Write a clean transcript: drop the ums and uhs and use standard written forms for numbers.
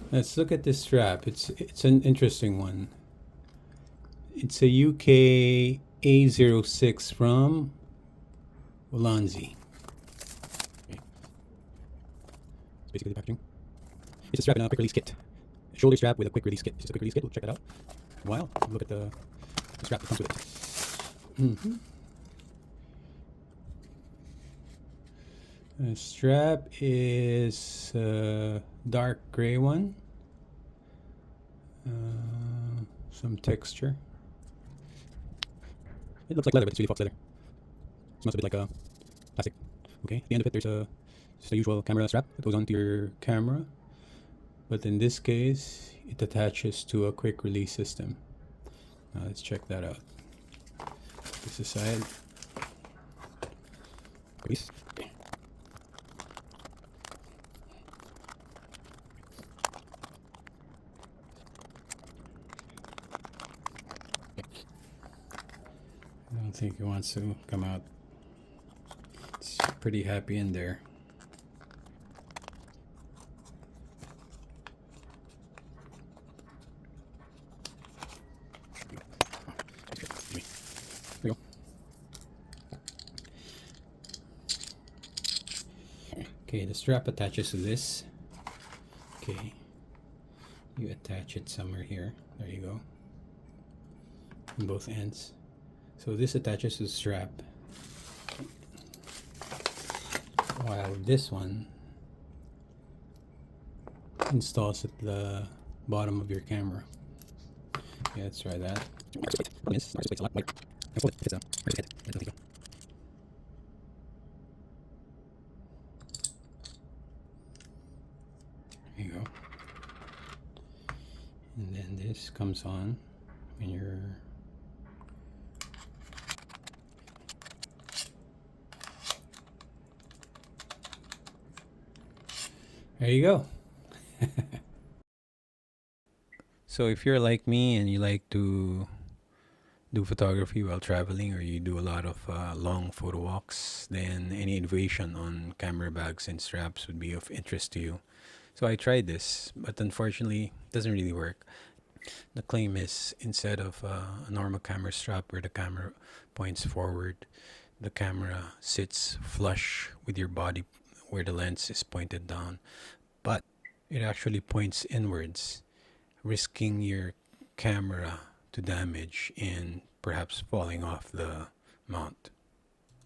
Let's look at this strap. It's an interesting one. It's a UKA06 from Ulanzi. Okay. It's basically the packaging. It's a strap in a quick release kit. A shoulder strap with a quick release kit. It's just a quick release kit. We'll check that out. While look at the strap that comes with it. The strap is a dark gray one. Some texture. It looks like leather, but it's really Fox leather. It smells a bit like plastic. Okay, at the end of it, there's just a usual camera strap that goes onto your camera. But in this case, it attaches to a quick release system. Now let's check that out. Put this aside. Release. Okay. I don't think he wants to come out. It's pretty happy in there. There we go. Okay, the strap attaches to this. Okay, you attach it somewhere here. There you go. On both ends. So this attaches to the strap, while this one installs at the bottom of your camera. Okay, let's try that. There you go. And then this comes on when you're there you go. So if you're like me and you like to do photography while traveling, or you do a lot of long photo walks, then any innovation on camera bags and straps would be of interest to you. So I tried this, but unfortunately it doesn't really work. The claim is, instead of a normal camera strap where the camera points forward, the camera sits flush with your body where the lens is pointed down, but it actually points inwards, risking your camera to damage and perhaps falling off the mount.